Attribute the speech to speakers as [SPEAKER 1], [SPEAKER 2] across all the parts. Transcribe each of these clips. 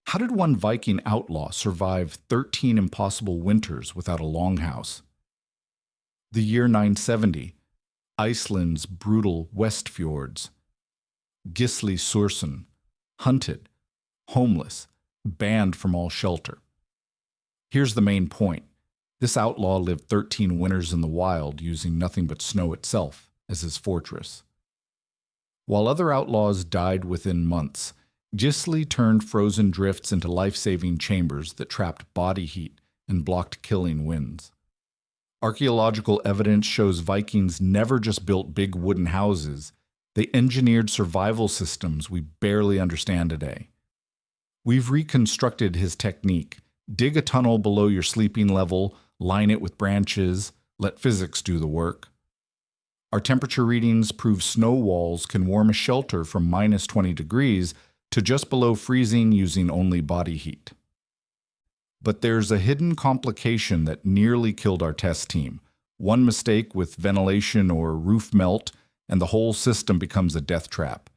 [SPEAKER 1] How did one Viking outlaw survive 13 impossible winters without a longhouse? The year 970, Iceland's brutal west fjords. Gisli Sursson, hunted, homeless, banned from all shelter. Here's the main point. This outlaw lived 13 winters in the wild using nothing but snow itself as his fortress. While other outlaws died within months, Gisli turned frozen drifts into life-saving chambers that trapped body heat and blocked killing winds. Archaeological evidence shows Vikings never just built big wooden houses, they engineered survival systems we barely understand today. We've reconstructed his technique. Dig a tunnel below your sleeping level, line it with branches, let physics do the work. Our temperature readings prove snow walls can warm a shelter from minus 20 degrees to just below freezing using only body heat. But there's a hidden complication that nearly killed our test team. One mistake with ventilation or roof melt, and the whole system becomes a death trap.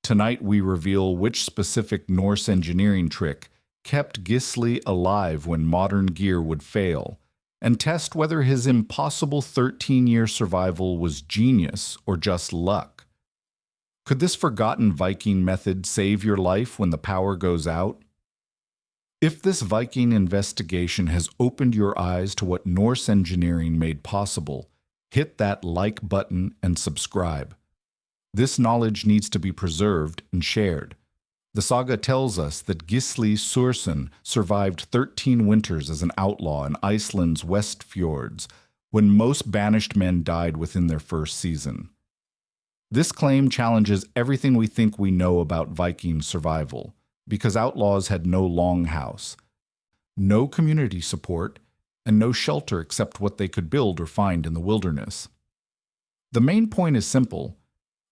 [SPEAKER 1] Tonight we reveal which specific Norse engineering trick kept Gisli alive when modern gear would fail, and test whether his impossible 13-year survival was genius or just luck. Could this forgotten Viking method save your life when the power goes out? If this Viking investigation has opened your eyes to what Norse engineering made possible, hit that like button and subscribe. This knowledge needs to be preserved and shared. The saga tells us that Gisli Sursson survived 13 winters as an outlaw in Iceland's west fjords, when most banished men died within their first season. This claim challenges everything we think we know about Viking survival, because outlaws had no longhouse, no community support, and no shelter except what they could build or find in the wilderness. The main point is simple.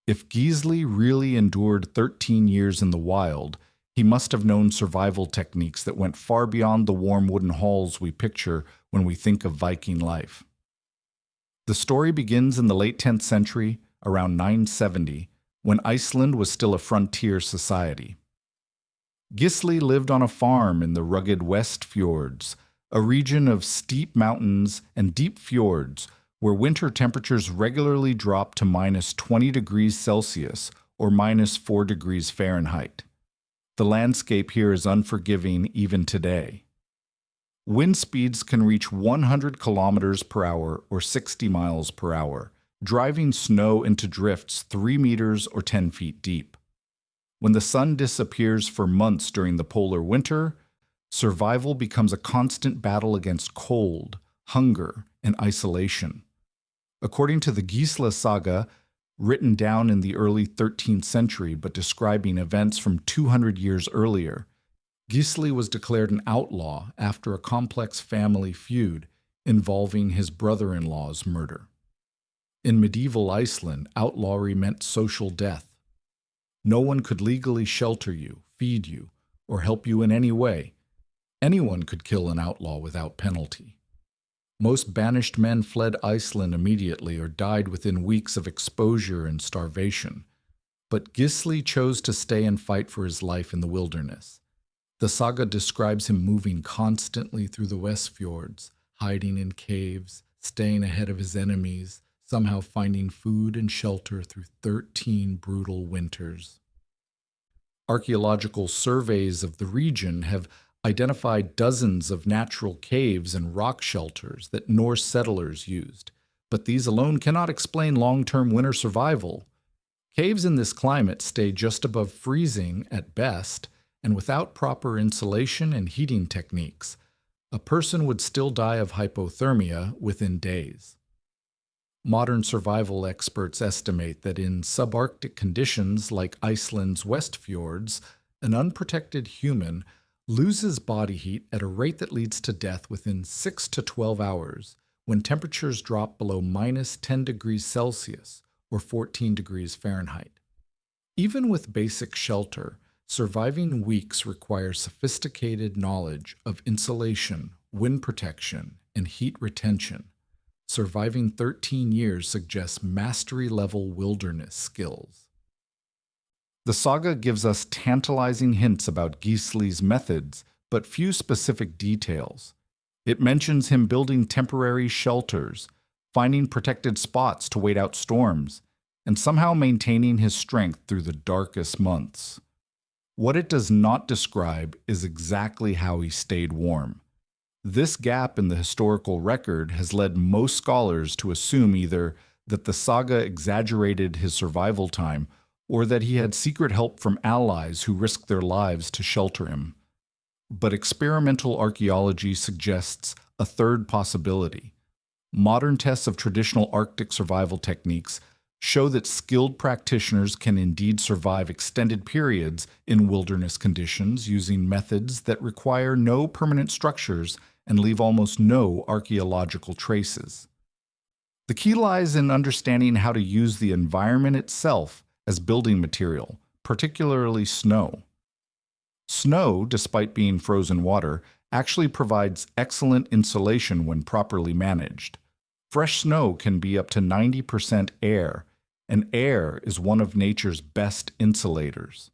[SPEAKER 1] If Gisli really endured 13 years in the wild, he must have known survival techniques that went far beyond the warm wooden halls we picture when we think of Viking life. The story begins in the late 10th century, around 970, when Iceland was still a frontier society. Gisli lived on a farm in the rugged West Fjords, a region of steep mountains and deep fjords where winter temperatures regularly drop to minus 20 degrees Celsius or minus 4 degrees Fahrenheit. The landscape here is unforgiving even today. Wind speeds can reach 100 kilometers per hour or 60 miles per hour, driving snow into drifts 3 meters or 10 feet deep. When the sun disappears for months during the polar winter, survival becomes a constant battle against cold, hunger, and isolation. According to the Gisli saga, written down in the early 13th century but describing events from 200 years earlier, Gisli was declared an outlaw after a complex family feud involving his brother-in-law's murder. In medieval Iceland, outlawry meant social death. No one could legally shelter you, feed you, or help you in any way. Anyone could kill an outlaw without penalty. Most banished men fled Iceland immediately or died within weeks of exposure and starvation. But Gisli chose to stay and fight for his life in the wilderness. The saga describes him moving constantly through the West Fjords, hiding in caves, staying ahead of his enemies, somehow finding food and shelter through 13 brutal winters. Archaeological surveys of the region have identified dozens of natural caves and rock shelters that Norse settlers used, but these alone cannot explain long-term winter survival. Caves in this climate stay just above freezing at best, and without proper insulation and heating techniques, a person would still die of hypothermia within days. Modern survival experts estimate that in subarctic conditions like Iceland's West Fjords, an unprotected human loses body heat at a rate that leads to death within 6 to 12 hours when temperatures drop below minus 10 degrees Celsius or 14 degrees Fahrenheit. Even with basic shelter, surviving weeks require sophisticated knowledge of insulation, wind protection, and heat retention. Surviving 13 years suggests mastery-level wilderness skills. The saga gives us tantalizing hints about Gisli's methods, but few specific details. It mentions him building temporary shelters, finding protected spots to wait out storms, and somehow maintaining his strength through the darkest months. What it does not describe is exactly how he stayed warm. This gap in the historical record has led most scholars to assume either that the saga exaggerated his survival time or that he had secret help from allies who risked their lives to shelter him. But experimental archaeology suggests a third possibility. Modern tests of traditional Arctic survival techniques show that skilled practitioners can indeed survive extended periods in wilderness conditions using methods that require no permanent structures and leave almost no archaeological traces. The key lies in understanding how to use the environment itself as building material, particularly snow. Snow, despite being frozen water, actually provides excellent insulation when properly managed. Fresh snow can be up to 90% air, and air is one of nature's best insulators.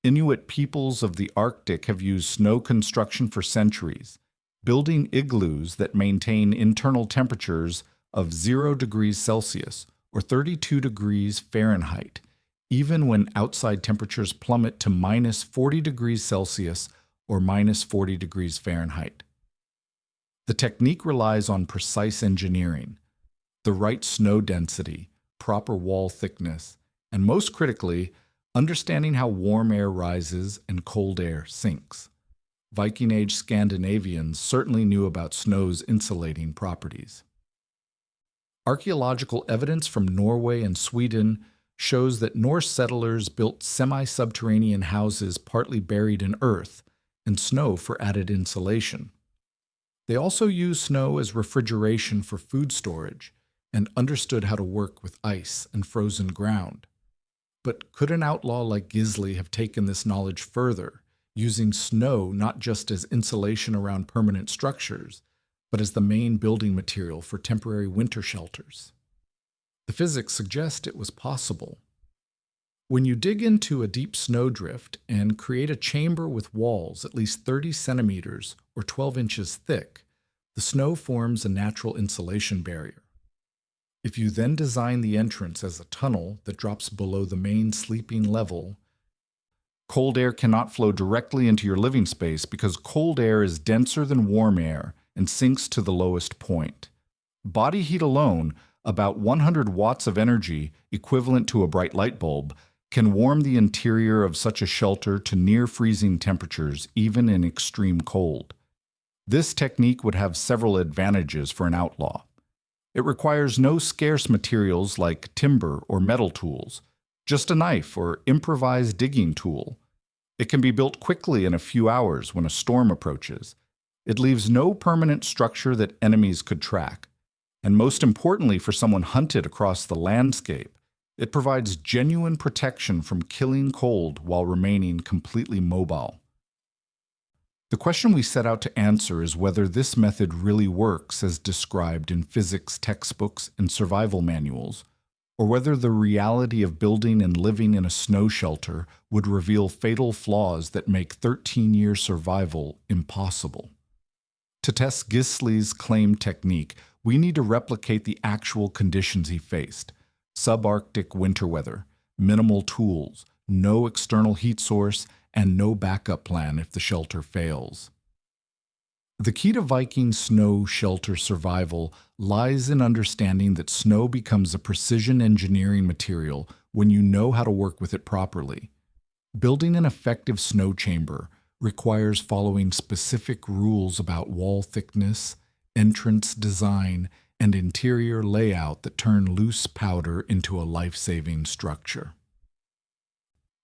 [SPEAKER 1] Inuit peoples of the Arctic have used snow construction for centuries, building igloos that maintain internal temperatures of 0 degrees Celsius or 32 degrees Fahrenheit, even when outside temperatures plummet to minus 40 degrees Celsius or minus 40 degrees Fahrenheit. The technique relies on precise engineering, the right snow density, proper wall thickness, and most critically, understanding how warm air rises and cold air sinks. Viking Age Scandinavians certainly knew about snow's insulating properties. Archaeological evidence from Norway and Sweden shows that Norse settlers built semi-subterranean houses partly buried in earth and snow for added insulation. They also used snow as refrigeration for food storage and understood how to work with ice and frozen ground. But could an outlaw like Gisli have taken this knowledge further, using snow not just as insulation around permanent structures, but as the main building material for temporary winter shelters? The physics suggest it was possible. When you dig into a deep snowdrift and create a chamber with walls at least 30 centimeters or 12 inches thick, the snow forms a natural insulation barrier. If you then design the entrance as a tunnel that drops below the main sleeping level, cold air cannot flow directly into your living space because cold air is denser than warm air and sinks to the lowest point. Body heat alone, about 100 watts of energy, equivalent to a bright light bulb, can warm the interior of such a shelter to near freezing temperatures, even in extreme cold. This technique would have several advantages for an outlaw. It requires no scarce materials like timber or metal tools, just a knife or improvised digging tool. It can be built quickly in a few hours when a storm approaches. It leaves no permanent structure that enemies could track. And most importantly for someone hunted across the landscape, it provides genuine protection from killing cold while remaining completely mobile. The question we set out to answer is whether this method really works as described in physics textbooks and survival manuals, or whether the reality of building and living in a snow shelter would reveal fatal flaws that make 13-year survival impossible. To test Gisli's claimed technique, we need to replicate the actual conditions he faced: subarctic winter weather, minimal tools, no external heat source, and no backup plan if the shelter fails. The key to Viking snow shelter survival lies in understanding that snow becomes a precision engineering material when you know how to work with it properly. Building an effective snow chamber requires following specific rules about wall thickness, entrance design, and interior layout that turn loose powder into a life-saving structure.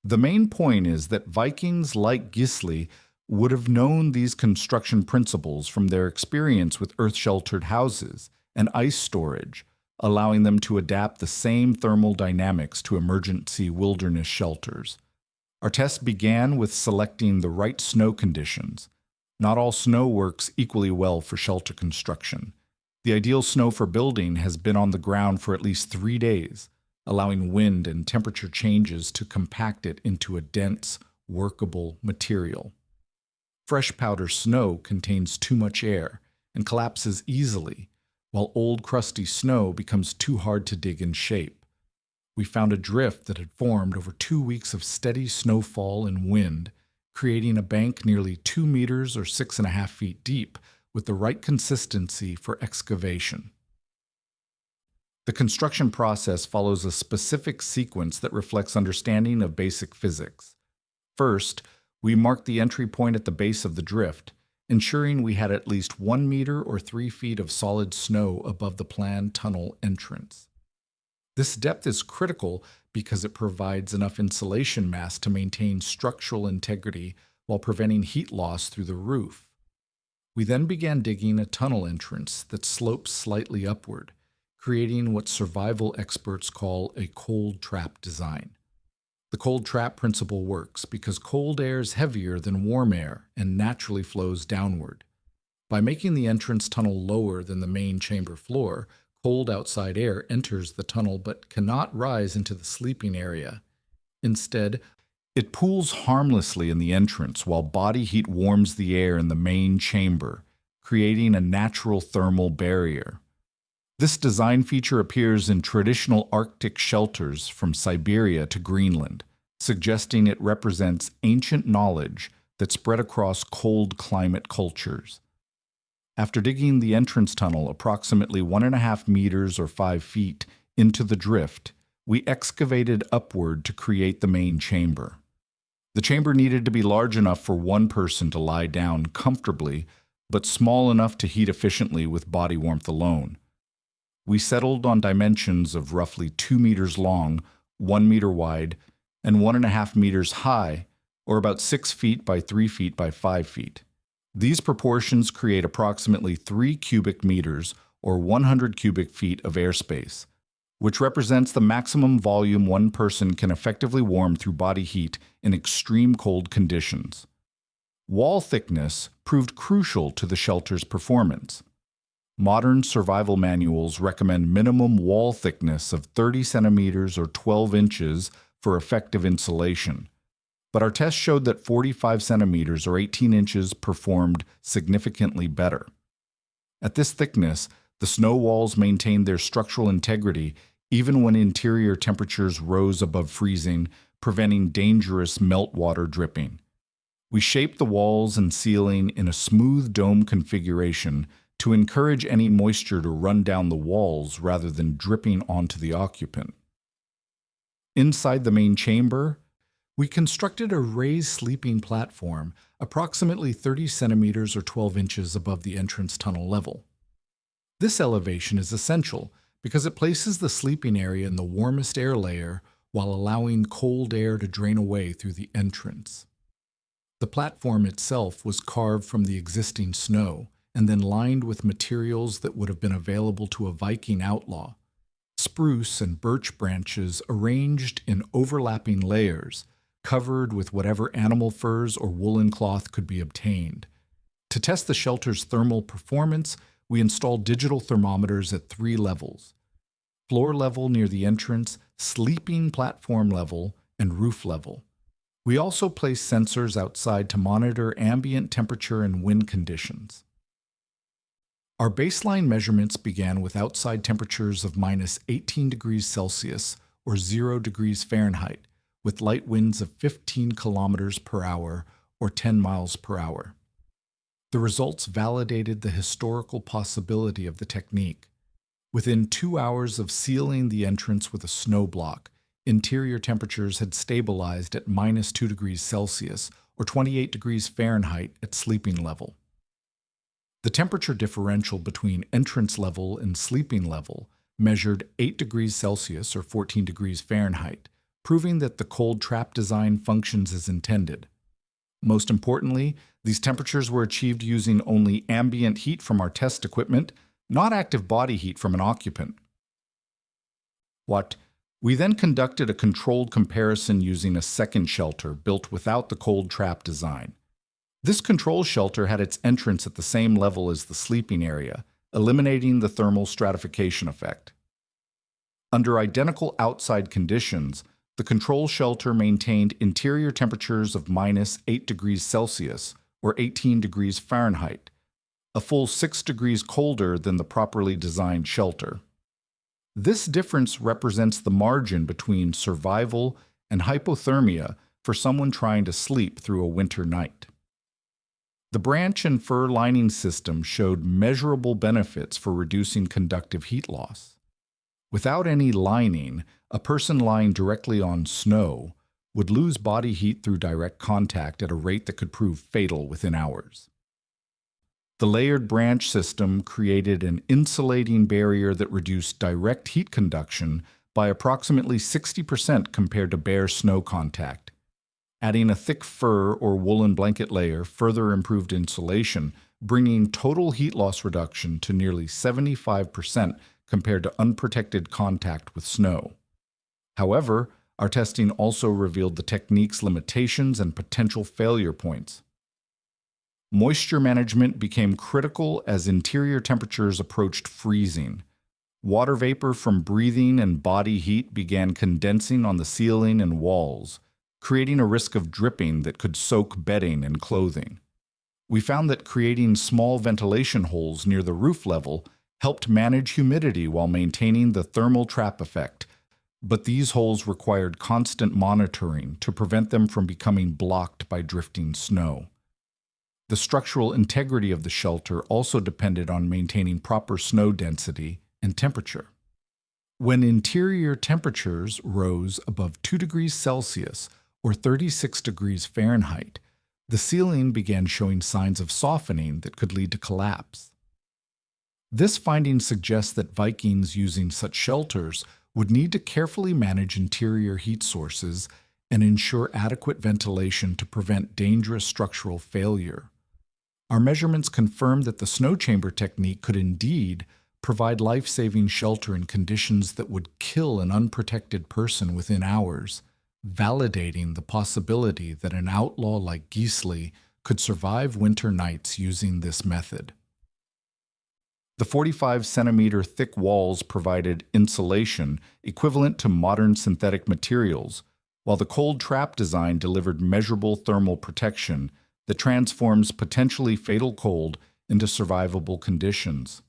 [SPEAKER 1] The main point is that Vikings like Gisli would have known these construction principles from their experience with earth-sheltered houses and ice storage, allowing them to adapt the same thermal dynamics to emergency wilderness shelters. Our test began with selecting the right snow conditions. Not all snow works equally well for shelter construction. The ideal snow for building has been on the ground for at least 3 days, allowing wind and temperature changes to compact it into a dense, workable material. Fresh powder snow contains too much air and collapses easily, while old crusty snow becomes too hard to dig in shape. We found a drift that had formed over 2 weeks of steady snowfall and wind, creating a bank nearly 2 meters or 6.5 feet deep with the right consistency for excavation. The construction process follows a specific sequence that reflects understanding of basic physics. First, we marked the entry point at the base of the drift, ensuring we had at least 1 meter or 3 feet of solid snow above the planned tunnel entrance. This depth is critical because it provides enough insulation mass to maintain structural integrity while preventing heat loss through the roof. We then began digging a tunnel entrance that slopes slightly upward, creating what survival experts call a cold trap design. The cold trap principle works because cold air is heavier than warm air and naturally flows downward. By making the entrance tunnel lower than the main chamber floor, cold outside air enters the tunnel but cannot rise into the sleeping area. Instead, it pools harmlessly in the entrance while body heat warms the air in the main chamber, creating a natural thermal barrier. This design feature appears in traditional Arctic shelters from Siberia to Greenland, suggesting it represents ancient knowledge that spread across cold climate cultures. After digging the entrance tunnel approximately 1.5 meters or 5 feet into the drift, we excavated upward to create the main chamber. The chamber needed to be large enough for one person to lie down comfortably, but small enough to heat efficiently with body warmth alone. We settled on dimensions of roughly 2 meters long, 1 meter wide, and 1.5 meters high, or about 6 feet by 3 feet by 5 feet. These proportions create approximately 3 cubic meters, or 100 cubic feet of airspace, which represents the maximum volume one person can effectively warm through body heat in extreme cold conditions. Wall thickness proved crucial to the shelter's performance. Modern survival manuals recommend minimum wall thickness of 30 centimeters or 12 inches for effective insulation, but our test showed that 45 centimeters or 18 inches performed significantly better. At this thickness, the snow walls maintained their structural integrity even when interior temperatures rose above freezing, preventing dangerous meltwater dripping. We shaped the walls and ceiling in a smooth dome configuration to encourage any moisture to run down the walls rather than dripping onto the occupant. Inside the main chamber, we constructed a raised sleeping platform approximately 30 centimeters or 12 inches above the entrance tunnel level. This elevation is essential because it places the sleeping area in the warmest air layer while allowing cold air to drain away through the entrance. The platform itself was carved from the existing snow and then lined with materials that would have been available to a Viking outlaw: spruce and birch branches arranged in overlapping layers, covered with whatever animal furs or woolen cloth could be obtained. To test the shelter's thermal performance, we installed digital thermometers at 3 levels: floor level near the entrance, sleeping platform level, and roof level. We also placed sensors outside to monitor ambient temperature and wind conditions. Our baseline measurements began with outside temperatures of minus 18 degrees Celsius or 0 degrees Fahrenheit, with light winds of 15 kilometers per hour or 10 miles per hour. The results validated the historical possibility of the technique. Within 2 hours of sealing the entrance with a snow block, interior temperatures had stabilized at minus 2 degrees Celsius or 28 degrees Fahrenheit at sleeping level. The temperature differential between entrance level and sleeping level measured 8 degrees Celsius or 14 degrees Fahrenheit, proving that the cold trap design functions as intended. Most importantly, these temperatures were achieved using only ambient heat from our test equipment, not active body heat from an occupant. We then conducted a controlled comparison using a second shelter built without the cold trap design. This control shelter had its entrance at the same level as the sleeping area, eliminating the thermal stratification effect. Under identical outside conditions, the control shelter maintained interior temperatures of -8 degrees Celsius or 18 degrees Fahrenheit, a full 6 degrees colder than the properly designed shelter. This difference represents the margin between survival and hypothermia for someone trying to sleep through a winter night. The branch and fur lining system showed measurable benefits for reducing conductive heat loss. Without any lining, a person lying directly on snow would lose body heat through direct contact at a rate that could prove fatal within hours. The layered branch system created an insulating barrier that reduced direct heat conduction by approximately 60% compared to bare snow contact. Adding a thick fur or woolen blanket layer further improved insulation, bringing total heat loss reduction to nearly 75% compared to unprotected contact with snow. However, our testing also revealed the technique's limitations and potential failure points. Moisture management became critical as interior temperatures approached freezing. Water vapor from breathing and body heat began condensing on the ceiling and walls, creating a risk of dripping that could soak bedding and clothing. We found that creating small ventilation holes near the roof level helped manage humidity while maintaining the thermal trap effect, but these holes required constant monitoring to prevent them from becoming blocked by drifting snow. The structural integrity of the shelter also depended on maintaining proper snow density and temperature. When interior temperatures rose above 2 degrees Celsius or 36 degrees Fahrenheit, the ceiling began showing signs of softening that could lead to collapse. This finding suggests that Vikings using such shelters would need to carefully manage interior heat sources and ensure adequate ventilation to prevent dangerous structural failure. Our measurements confirmed that the snow chamber technique could indeed provide life-saving shelter in conditions that would kill an unprotected person within hours, validating the possibility that an outlaw like Gisli could survive winter nights using this method. The 45-centimeter thick walls provided insulation equivalent to modern synthetic materials, while the cold trap design delivered measurable thermal protection that transforms potentially fatal cold into survivable conditions.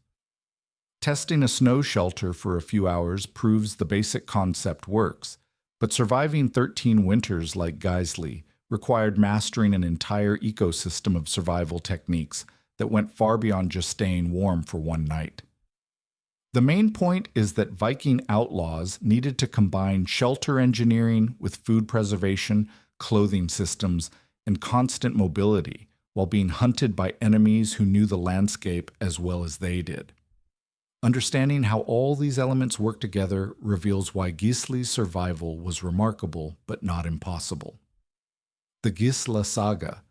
[SPEAKER 1] Testing a snow shelter for a few hours proves the basic concept works, but surviving 13 winters like Gisli required mastering an entire ecosystem of survival techniques that went far beyond just staying warm for one night. The main point is that Viking outlaws needed to combine shelter engineering with food preservation, clothing systems, and constant mobility, while being hunted by enemies who knew the landscape as well as they did. Understanding how all these elements work together reveals why Gisli's survival was remarkable but not impossible. The Gisla Saga,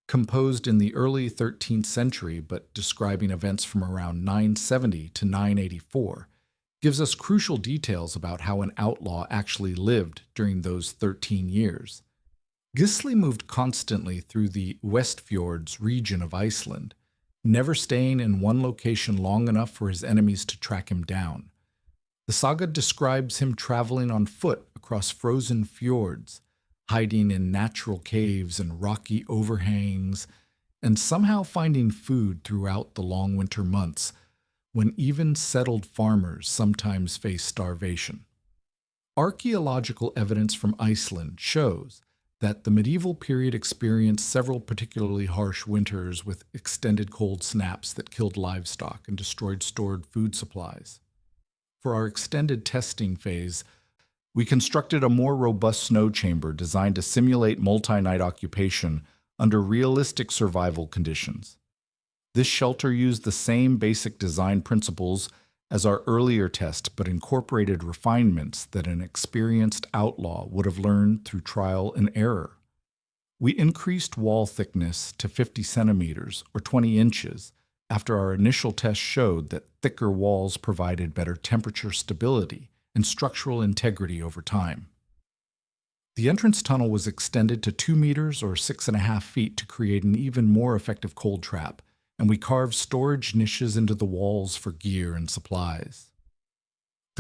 [SPEAKER 1] composed in the early 13th century but describing events from around 970 to 984, gives us crucial details about how an outlaw actually lived during those 13 years. Gisli moved constantly through the Westfjords region of Iceland, never staying in one location long enough for his enemies to track him down. The saga describes him traveling on foot across frozen fjords, hiding in natural caves and rocky overhangs, and somehow finding food throughout the long winter months, when even settled farmers sometimes face starvation. Archaeological evidence from Iceland shows that the medieval period experienced several particularly harsh winters with extended cold snaps that killed livestock and destroyed stored food supplies. For our extended testing phase, we constructed a more robust snow chamber designed to simulate multi-night occupation under realistic survival conditions. This shelter used the same basic design principles as our earlier test, but incorporated refinements that an experienced outlaw would have learned through trial and error. We increased wall thickness to 50 centimeters or 20 inches after our initial test showed that thicker walls provided better temperature stability and structural integrity over time. The entrance tunnel was extended to 2 meters or 6.5 feet to create an even more effective cold trap, and we carved storage niches into the walls for gear and supplies.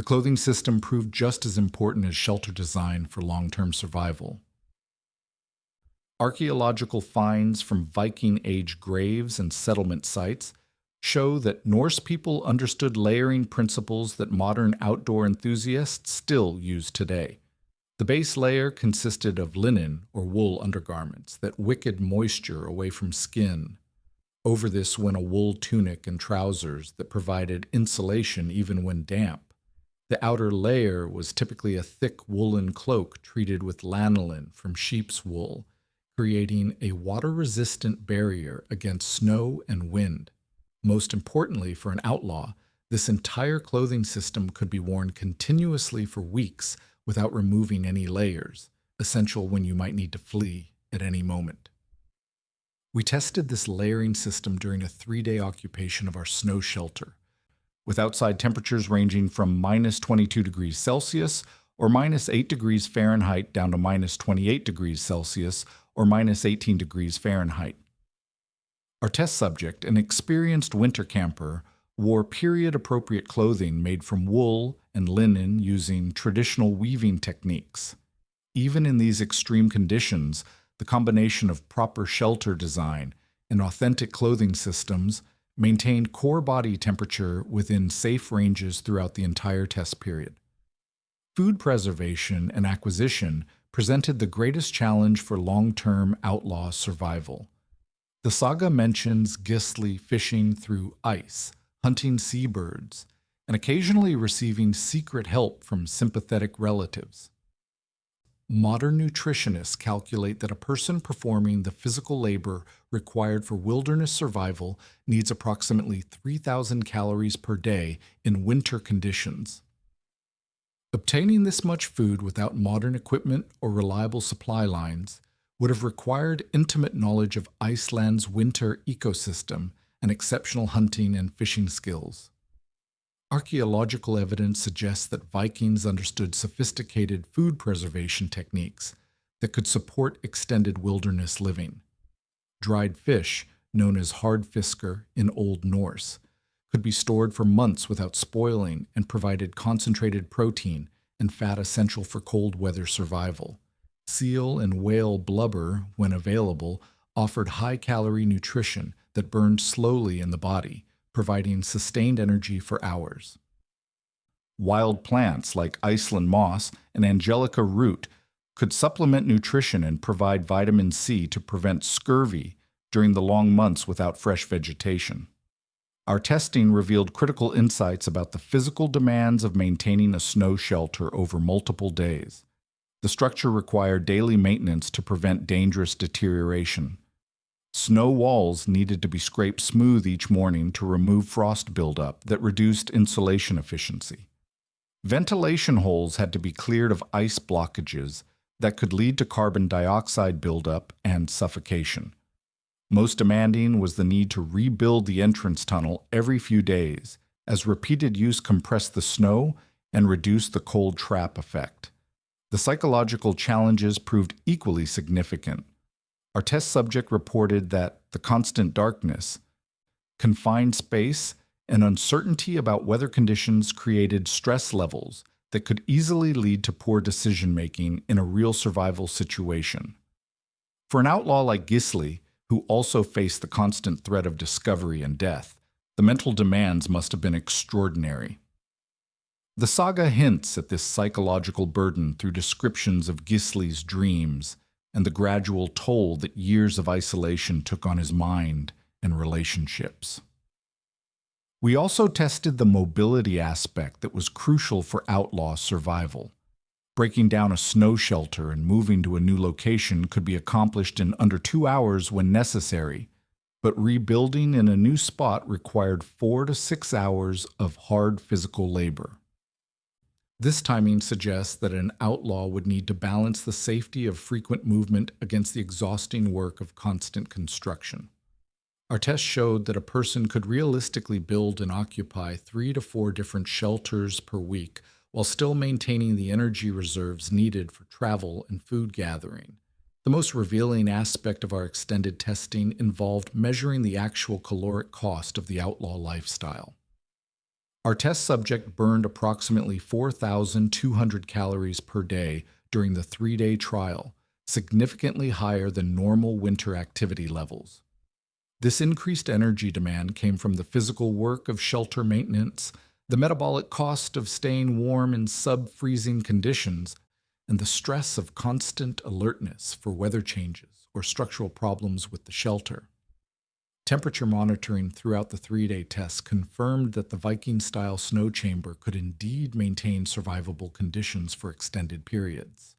[SPEAKER 1] The clothing system proved just as important as shelter design for long-term survival. Archaeological finds from Viking-age graves and settlement sites show that Norse people understood layering principles that modern outdoor enthusiasts still use today. The base layer consisted of linen or wool undergarments that wickeded moisture away from skin. Over this went a wool tunic and trousers that provided insulation even when damp. The outer layer was typically a thick woolen cloak treated with lanolin from sheep's wool, creating a water-resistant barrier against snow and wind. Most importantly for an outlaw, this entire clothing system could be worn continuously for weeks without removing any layers, essential when you might need to flee at any moment. We tested this layering system during a 3-day occupation of our snow shelter, with outside temperatures ranging from minus 22 degrees Celsius or minus 8 degrees Fahrenheit down to minus 28 degrees Celsius or minus 18 degrees Fahrenheit. Our test subject, an experienced winter camper, wore period-appropriate clothing made from wool and linen using traditional weaving techniques. Even in these extreme conditions, the combination of proper shelter design and authentic clothing systems maintained core body temperature within safe ranges throughout the entire test period. Food preservation and acquisition presented the greatest challenge for long-term outlaw survival. The saga mentions Gisli fishing through ice, hunting seabirds, and occasionally receiving secret help from sympathetic relatives. Modern nutritionists calculate that a person performing the physical labor required for wilderness survival needs approximately 3,000 calories per day in winter conditions. Obtaining this much food without modern equipment or reliable supply lines would have required intimate knowledge of Iceland's winter ecosystem and exceptional hunting and fishing skills. Archaeological evidence suggests that Vikings understood sophisticated food preservation techniques that could support extended wilderness living. Dried fish, known as hardfiskar in Old Norse, could be stored for months without spoiling and provided concentrated protein and fat essential for cold weather survival. Seal and whale blubber, when available, offered high-calorie nutrition that burned slowly in the body, providing sustained energy for hours. Wild plants like Iceland moss and angelica root could supplement nutrition and provide vitamin C to prevent scurvy during the long months without fresh vegetation. Our testing revealed critical insights about the physical demands of maintaining a snow shelter over multiple days. The structure required daily maintenance to prevent dangerous deterioration. Snow walls needed to be scraped smooth each morning to remove frost buildup that reduced insulation efficiency. Ventilation holes had to be cleared of ice blockages that could lead to carbon dioxide buildup and suffocation. Most demanding was the need to rebuild the entrance tunnel every few days, as repeated use compressed the snow and reduced the cold trap effect. The psychological challenges proved equally significant. Our test subject reported that the constant darkness, confined space, and uncertainty about weather conditions created stress levels that could easily lead to poor decision-making in a real survival situation. For an outlaw like Gisli, who also faced the constant threat of discovery and death, the mental demands must have been extraordinary. The saga hints at this psychological burden through descriptions of Gisli's dreams and the gradual toll that years of isolation took on his mind and relationships. We also tested the mobility aspect that was crucial for outlaw survival. Breaking down a snow shelter and moving to a new location could be accomplished in under 2 hours when necessary, but rebuilding in a new spot required 4 to 6 hours of hard physical labor. This timing suggests that an outlaw would need to balance the safety of frequent movement against the exhausting work of constant construction. Our test showed that a person could realistically build and occupy 3 to 4 different shelters per week while still maintaining the energy reserves needed for travel and food gathering. The most revealing aspect of our extended testing involved measuring the actual caloric cost of the outlaw lifestyle. Our test subject burned approximately 4,200 calories per day during the 3-day trial, significantly higher than normal winter activity levels. This increased energy demand came from the physical work of shelter maintenance, the metabolic cost of staying warm in sub-freezing conditions, and the stress of constant alertness for weather changes or structural problems with the shelter. Temperature monitoring throughout the 3-day test confirmed that the Viking-style snow chamber could indeed maintain survivable conditions for extended periods.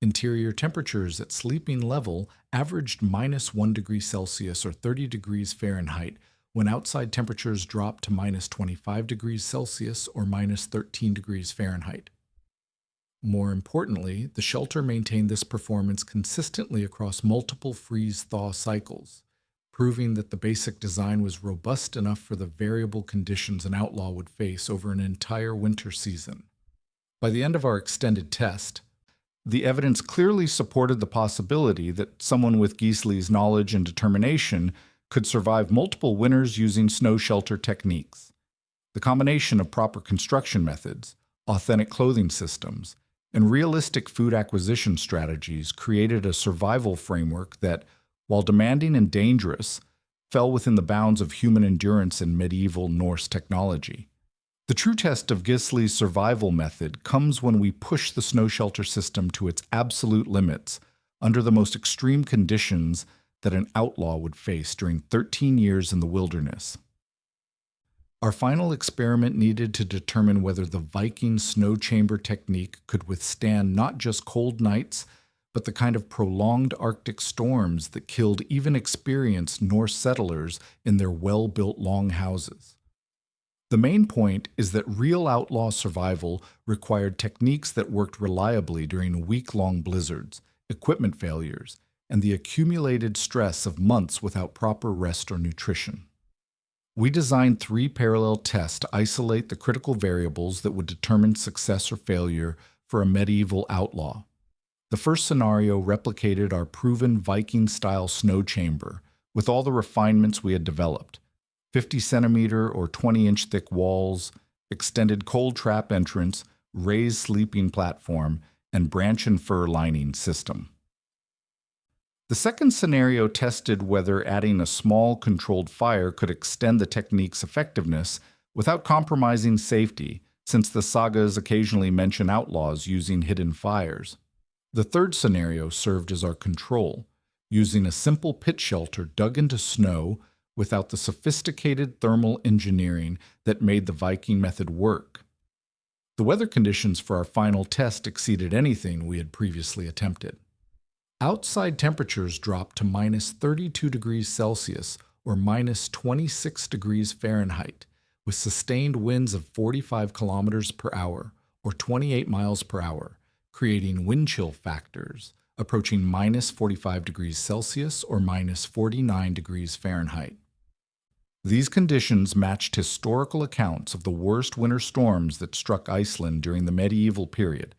[SPEAKER 1] Interior temperatures at sleeping level averaged -1 degree Celsius or 30 degrees Fahrenheit when outside temperatures dropped to -25 degrees Celsius or -13 degrees Fahrenheit. More importantly, the shelter maintained this performance consistently across multiple freeze-thaw cycles, proving that the basic design was robust enough for the variable conditions an outlaw would face over an entire winter season. By the end of our extended test, the evidence clearly supported the possibility that someone with Gisli's knowledge and determination could survive multiple winters using snow shelter techniques. The combination of proper construction methods, authentic clothing systems, and realistic food acquisition strategies created a survival framework that, while demanding and dangerous, fell within the bounds of human endurance and medieval Norse technology. The true test of Gisli's survival method comes when we push the snow shelter system to its absolute limits under the most extreme conditions that an outlaw would face during 13 years in the wilderness. Our final experiment needed to determine whether the Viking snow chamber technique could withstand not just cold nights, but the kind of prolonged Arctic storms that killed even experienced Norse settlers in their well-built longhouses. The main point is that real outlaw survival required techniques that worked reliably during week-long blizzards, equipment failures, and the accumulated stress of months without proper rest or nutrition. We designed 3 parallel tests to isolate the critical variables that would determine success or failure for a medieval outlaw. The first scenario replicated our proven Viking-style snow chamber with all the refinements we had developed: 50-centimeter or 20-inch thick walls, extended cold trap entrance, raised sleeping platform, and branch and fur lining system. The second scenario tested whether adding a small controlled fire could extend the technique's effectiveness without compromising safety, since the sagas occasionally mention outlaws using hidden fires. The third scenario served as our control, using a simple pit shelter dug into snow without the sophisticated thermal engineering that made the Viking method work. The weather conditions for our final test exceeded anything we had previously attempted. Outside temperatures dropped to -32 degrees Celsius or -26 degrees Fahrenheit, with sustained winds of 45 kilometers per hour or 28 miles per hour, creating wind chill factors approaching -45 degrees Celsius or -49 degrees Fahrenheit. These conditions matched historical accounts of the worst winter storms that struck Iceland during the medieval period,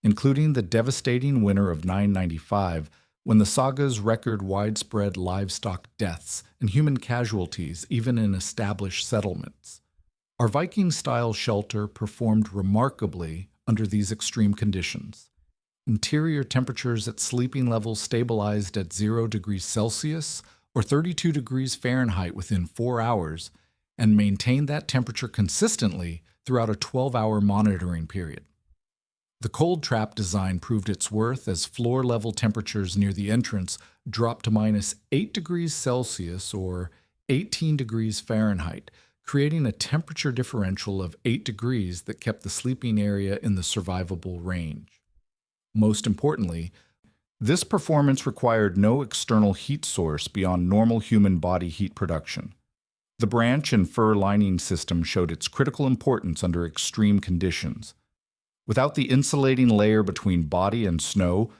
[SPEAKER 1] including the devastating winter of 995, when the sagas record widespread livestock deaths and human casualties even in established settlements. Our Viking-style shelter performed remarkably under these extreme conditions. Interior temperatures at sleeping levels stabilized at 0 degrees Celsius or 32 degrees Fahrenheit within 4 hours, and maintained that temperature consistently throughout a 12-hour monitoring period. The cold trap design proved its worth as floor-level temperatures near the entrance dropped to -8 degrees Celsius or 18 degrees Fahrenheit, creating a temperature differential of 8 degrees that kept the sleeping area in the survivable range. Most importantly, this performance required no external heat source beyond normal human body heat production. The branch and fur lining system showed its critical importance under extreme conditions. Without the insulating layer between body and snow,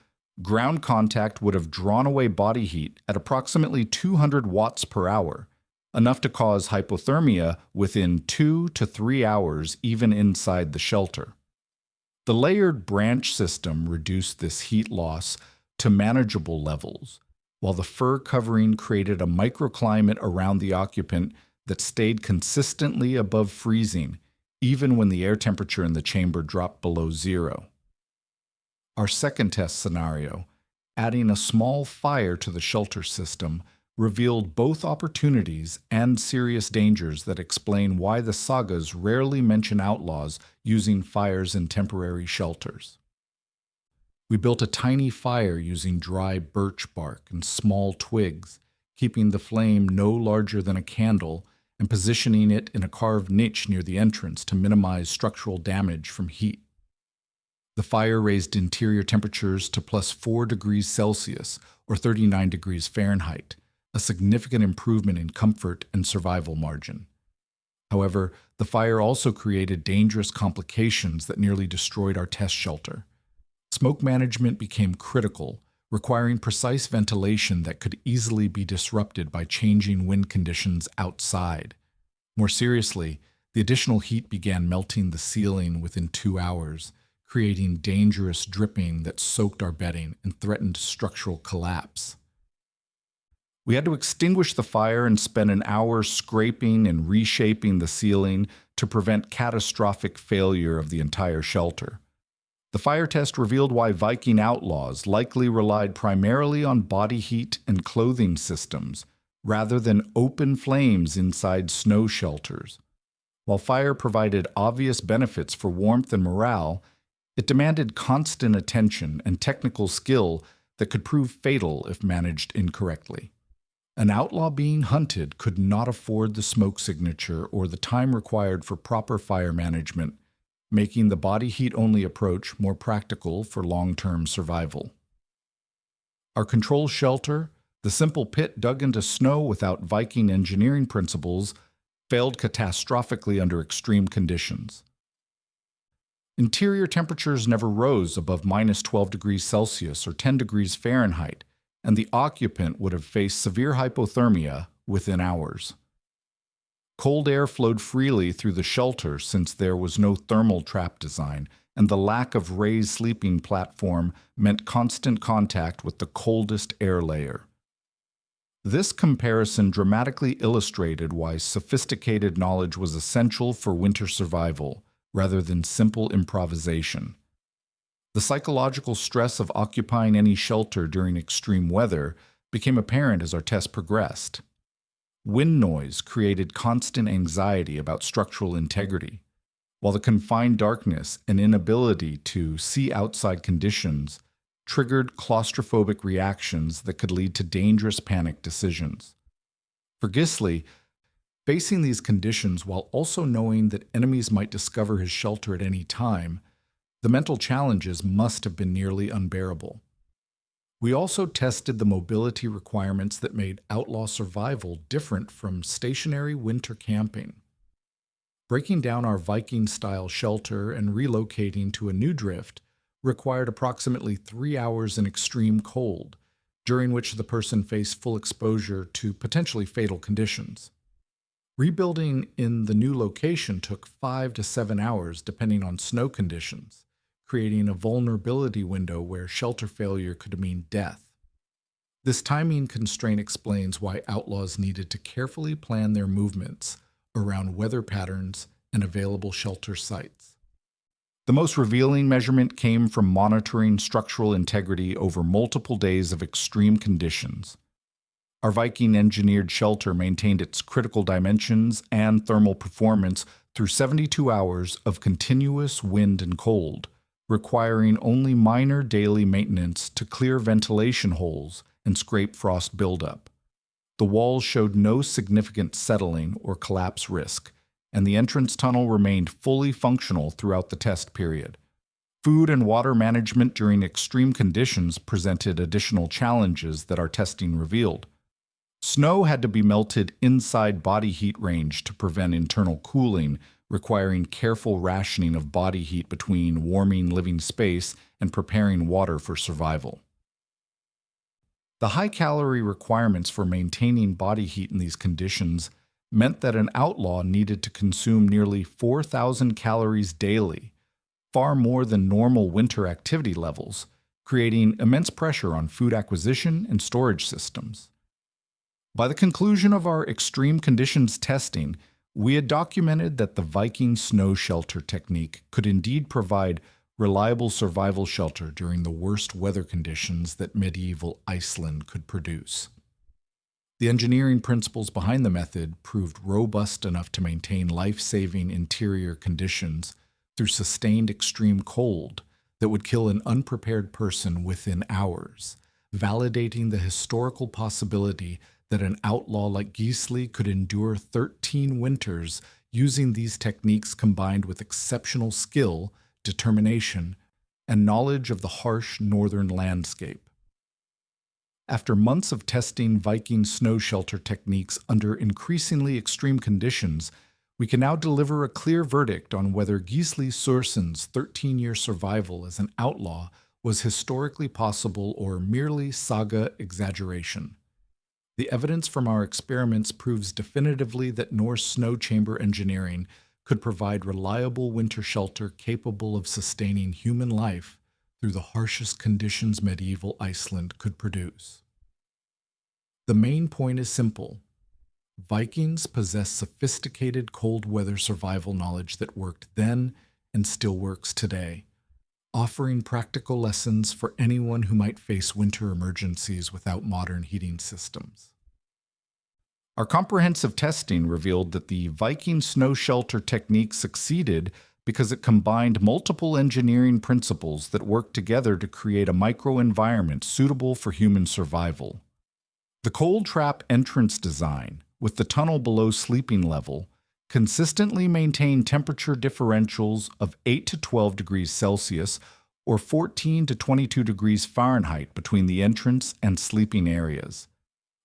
[SPEAKER 1] ground contact would have drawn away body heat at approximately 200 watts per hour, enough to cause hypothermia within 2 to 3 hours even inside the shelter. The layered branch system reduced this heat loss to manageable levels, while the fur covering created a microclimate around the occupant that stayed consistently above freezing, even when the air temperature in the chamber dropped below zero. Our second test scenario, adding a small fire to the shelter system, revealed both opportunities and serious dangers that explain why the sagas rarely mention outlaws using fires in temporary shelters. We built a tiny fire using dry birch bark and small twigs, keeping the flame no larger than a candle and positioning it in a carved niche near the entrance to minimize structural damage from heat. The fire raised interior temperatures to plus 4 degrees Celsius or 39 degrees Fahrenheit, a significant improvement in comfort and survival margin. However, the fire also created dangerous complications that nearly destroyed our test shelter. Smoke management became critical, requiring precise ventilation that could easily be disrupted by changing wind conditions outside. More seriously, the additional heat began melting the ceiling within 2 hours, creating dangerous dripping that soaked our bedding and threatened structural collapse. We had to extinguish the fire and spend an hour scraping and reshaping the ceiling to prevent catastrophic failure of the entire shelter. The fire test revealed why Viking outlaws likely relied primarily on body heat and clothing systems, rather than open flames inside snow shelters. While fire provided obvious benefits for warmth and morale, it demanded constant attention and technical skill that could prove fatal if managed incorrectly. An outlaw being hunted could not afford the smoke signature or the time required for proper fire management, making the body heat-only approach more practical for long-term survival. Our control shelter, the simple pit dug into snow without Viking engineering principles, failed catastrophically under extreme conditions. Interior temperatures never rose above minus 12 degrees Celsius or 10 degrees Fahrenheit, and the occupant would have faced severe hypothermia within hours. Cold air flowed freely through the shelter since there was no thermal trap design, and the lack of raised sleeping platform meant constant contact with the coldest air layer. This comparison dramatically illustrated why sophisticated knowledge was essential for winter survival, rather than simple improvisation. The psychological stress of occupying any shelter during extreme weather became apparent as our test progressed. Wind noise created constant anxiety about structural integrity, while the confined darkness and inability to see outside conditions triggered claustrophobic reactions that could lead to dangerous panic decisions. For Gisli, facing these conditions while also knowing that enemies might discover his shelter at any time, the mental challenges must have been nearly unbearable. We also tested the mobility requirements that made outlaw survival different from stationary winter camping. Breaking down our Viking-style shelter and relocating to a new drift required approximately 3 hours in extreme cold, during which the person faced full exposure to potentially fatal conditions. Rebuilding in the new location took 5 to 7 hours depending on snow conditions, creating a vulnerability window where shelter failure could mean death. This timing constraint explains why outlaws needed to carefully plan their movements around weather patterns and available shelter sites. The most revealing measurement came from monitoring structural integrity over multiple days of extreme conditions. Our Viking-engineered shelter maintained its critical dimensions and thermal performance through 72 hours of continuous wind and cold, requiring only minor daily maintenance to clear ventilation holes and scrape frost buildup. The walls showed no significant settling or collapse risk, and the entrance tunnel remained fully functional throughout the test period. Food and water management during extreme conditions presented additional challenges that our testing revealed. Snow had to be melted inside body heat range to prevent internal cooling, requiring careful rationing of body heat between warming living space and preparing water for survival. The high-calorie requirements for maintaining body heat in these conditions meant that an outlaw needed to consume nearly 4,000 calories daily, far more than normal winter activity levels, creating immense pressure on food acquisition and storage systems. By the conclusion of our extreme conditions testing, We had documented that the Viking snow shelter technique could indeed provide reliable survival shelter during the worst weather conditions that medieval Iceland could produce. The engineering principles behind the method proved robust enough to maintain life-saving interior conditions through sustained extreme cold that would kill an unprepared person within hours, validating the historical possibility that an outlaw like Gisli could endure 13 winters using these techniques combined with exceptional skill, determination, and knowledge of the harsh northern landscape. After months of testing Viking snow shelter techniques under increasingly extreme conditions, we can now deliver a clear verdict on whether Gisli Sursson's 13-year survival as an outlaw was historically possible or merely saga exaggeration. The evidence from our experiments proves definitively that Norse snow chamber engineering could provide reliable winter shelter capable of sustaining human life through the harshest conditions medieval Iceland could produce. The main point is simple. Vikings possessed sophisticated cold weather survival knowledge that worked then and still works today, offering practical lessons for anyone who might face winter emergencies without modern heating systems. Our comprehensive testing revealed that the Viking snow shelter technique succeeded because it combined multiple engineering principles that worked together to create a microenvironment suitable for human survival. The cold trap entrance design, with the tunnel below sleeping level, consistently maintained temperature differentials of 8 to 12 degrees Celsius or 14 to 22 degrees Fahrenheit between the entrance and sleeping areas.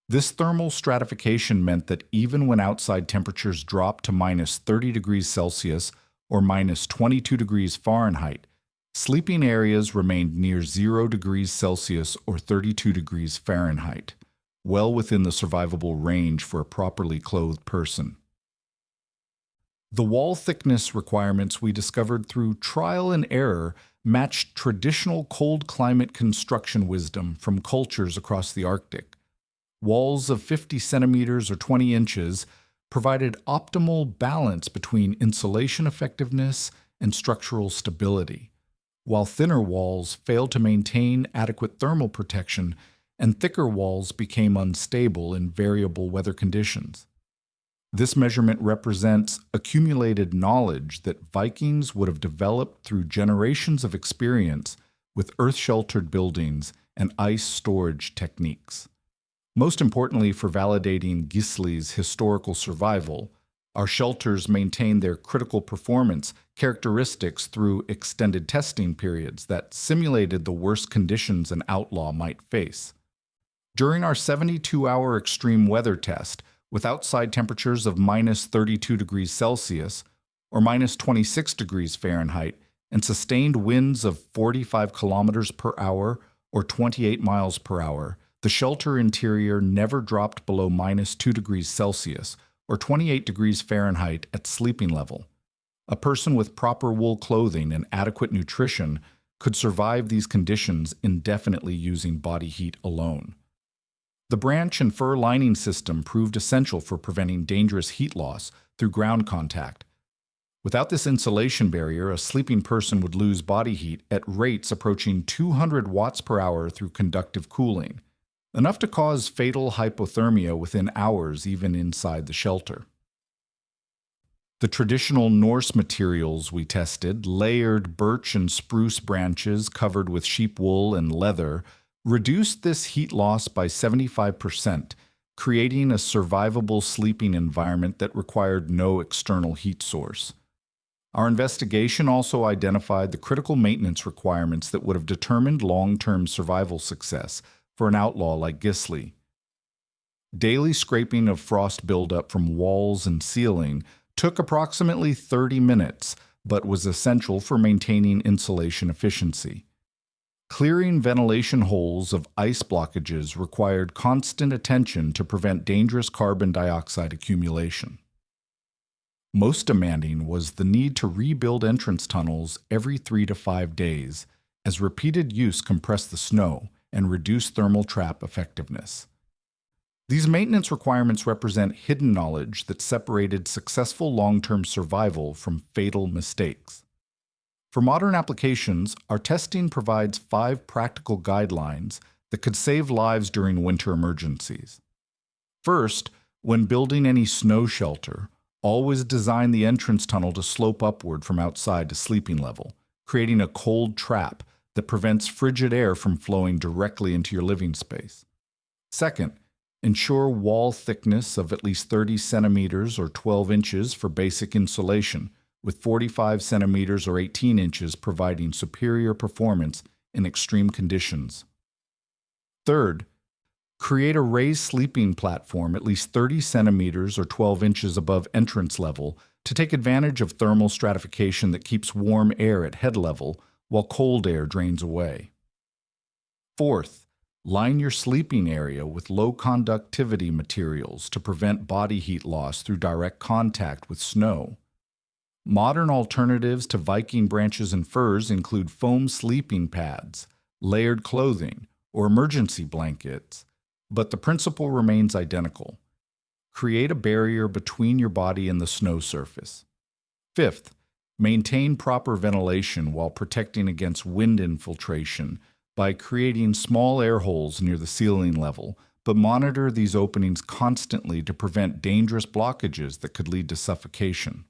[SPEAKER 1] This thermal stratification meant that even when outside temperatures dropped to minus 30 degrees Celsius or minus 22 degrees Fahrenheit, sleeping areas remained near 0 degrees Celsius or 32 degrees Fahrenheit, well within the survivable range for a properly clothed person. The wall thickness requirements we discovered through trial and error matched traditional cold climate construction wisdom from cultures across the Arctic. Walls of 50 centimeters or 20 inches provided optimal balance between insulation effectiveness and structural stability, while thinner walls failed to maintain adequate thermal protection and thicker walls became unstable in variable weather conditions. This measurement represents accumulated knowledge that Vikings would have developed through generations of experience with earth-sheltered buildings and ice storage techniques. Most importantly for validating Gisli's historical survival, our shelters maintained their critical performance characteristics through extended testing periods that simulated the worst conditions an outlaw might face. During our 72-hour extreme weather test, with outside temperatures of minus 32 degrees Celsius or minus 26 degrees Fahrenheit and sustained winds of 45 kilometers per hour or 28 miles per hour, the shelter interior never dropped below minus 2 degrees Celsius or 28 degrees Fahrenheit at sleeping level. A person with proper wool clothing and adequate nutrition could survive these conditions indefinitely using body heat alone. The branch and fur lining system proved essential for preventing dangerous heat loss through ground contact. Without this insulation barrier, a sleeping person would lose body heat at rates approaching 200 watts per hour through conductive cooling, enough to cause fatal hypothermia within hours even inside the shelter. The traditional Norse materials we tested, layered birch and spruce branches covered with sheep wool and leather, reduced this heat loss by 75%, creating a survivable sleeping environment that required no external heat source. Our investigation also identified the critical maintenance requirements that would have determined long-term survival success for an outlaw like Gisli. Daily scraping of frost buildup from walls and ceiling took approximately 30 minutes, but was essential for maintaining insulation efficiency. Clearing ventilation holes of ice blockages required constant attention to prevent dangerous carbon dioxide accumulation. Most demanding was the need to rebuild entrance tunnels every 3 to 5 days, as repeated use compressed the snow and reduced thermal trap effectiveness. These maintenance requirements represent hidden knowledge that separated successful long-term survival from fatal mistakes. For modern applications, our testing provides 5 practical guidelines that could save lives during winter emergencies. First, when building any snow shelter, always design the entrance tunnel to slope upward from outside to sleeping level, creating a cold trap that prevents frigid air from flowing directly into your living space. Second, ensure wall thickness of at least 30 centimeters or 12 inches for basic insulation, with 45 centimeters or 18 inches providing superior performance in extreme conditions. Third, create a raised sleeping platform at least 30 centimeters or 12 inches above entrance level to take advantage of thermal stratification that keeps warm air at head level while cold air drains away. Fourth, line your sleeping area with low conductivity materials to prevent body heat loss through direct contact with snow. Modern alternatives to Viking branches and furs include foam sleeping pads, layered clothing, or emergency blankets, but the principle remains identical. Create a barrier between your body and the snow surface. Fifth, maintain proper ventilation while protecting against wind infiltration by creating small air holes near the ceiling level, but monitor these openings constantly to prevent dangerous blockages that could lead to suffocation.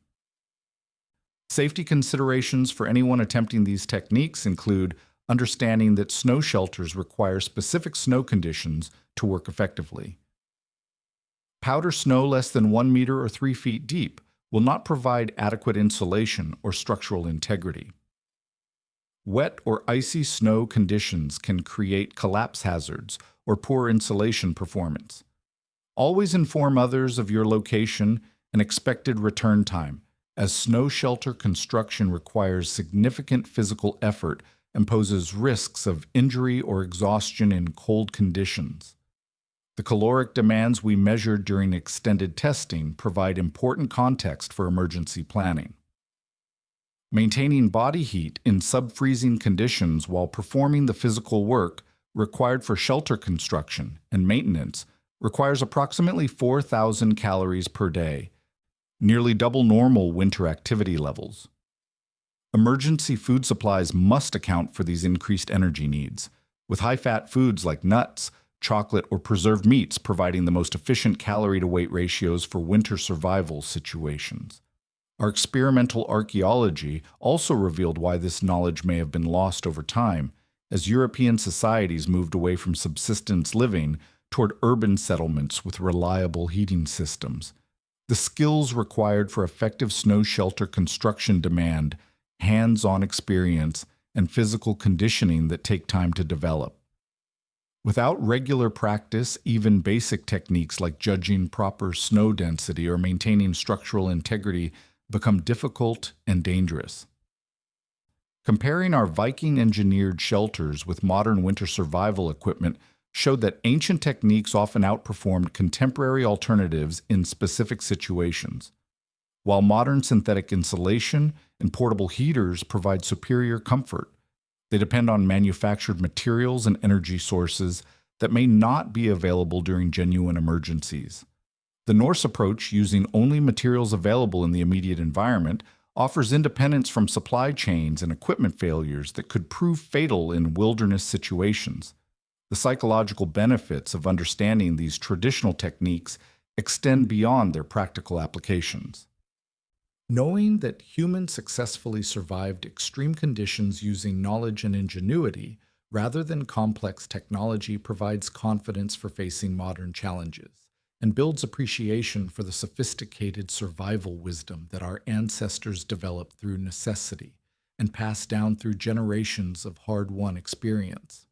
[SPEAKER 1] Safety considerations for anyone attempting these techniques include understanding that snow shelters require specific snow conditions to work effectively. Powder snow less than 1 meter or 3 feet deep will not provide adequate insulation or structural integrity. Wet or icy snow conditions can create collapse hazards or poor insulation performance. Always inform others of your location and expected return time, as snow shelter construction requires significant physical effort and poses risks of injury or exhaustion in cold conditions. The caloric demands we measured during extended testing provide important context for emergency planning. Maintaining body heat in sub-freezing conditions while performing the physical work required for shelter construction and maintenance requires approximately 4,000 calories per day, nearly double normal winter activity levels. Emergency food supplies must account for these increased energy needs, with high-fat foods like nuts, chocolate, or preserved meats providing the most efficient calorie-to-weight ratios for winter survival situations. Our experimental archaeology also revealed why this knowledge may have been lost over time, as European societies moved away from subsistence living toward urban settlements with reliable heating systems. The skills required for effective snow shelter construction demand hands-on experience and physical conditioning that take time to develop. Without regular practice, even basic techniques like judging proper snow density or maintaining structural integrity become difficult and dangerous. Comparing our Viking-engineered shelters with modern winter survival equipment showed that ancient techniques often outperformed contemporary alternatives in specific situations. While modern synthetic insulation and portable heaters provide superior comfort, they depend on manufactured materials and energy sources that may not be available during genuine emergencies. The Norse approach, using only materials available in the immediate environment, offers independence from supply chains and equipment failures that could prove fatal in wilderness situations. The psychological benefits of understanding these traditional techniques extend beyond their practical applications. Knowing that humans successfully survived extreme conditions using knowledge and ingenuity rather than complex technology provides confidence for facing modern challenges and builds appreciation for the sophisticated survival wisdom that our ancestors developed through necessity and passed down through generations of hard-won experience.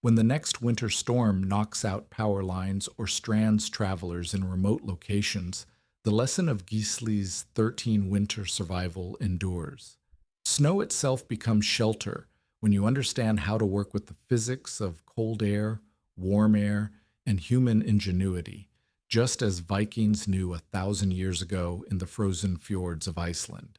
[SPEAKER 1] When the next winter storm knocks out power lines or strands travelers in remote locations, the lesson of Gisli's 13 winter survival endures. Snow itself becomes shelter when you understand how to work with the physics of cold air, warm air, and human ingenuity, just as Vikings knew 1,000 years ago in the frozen fjords of Iceland.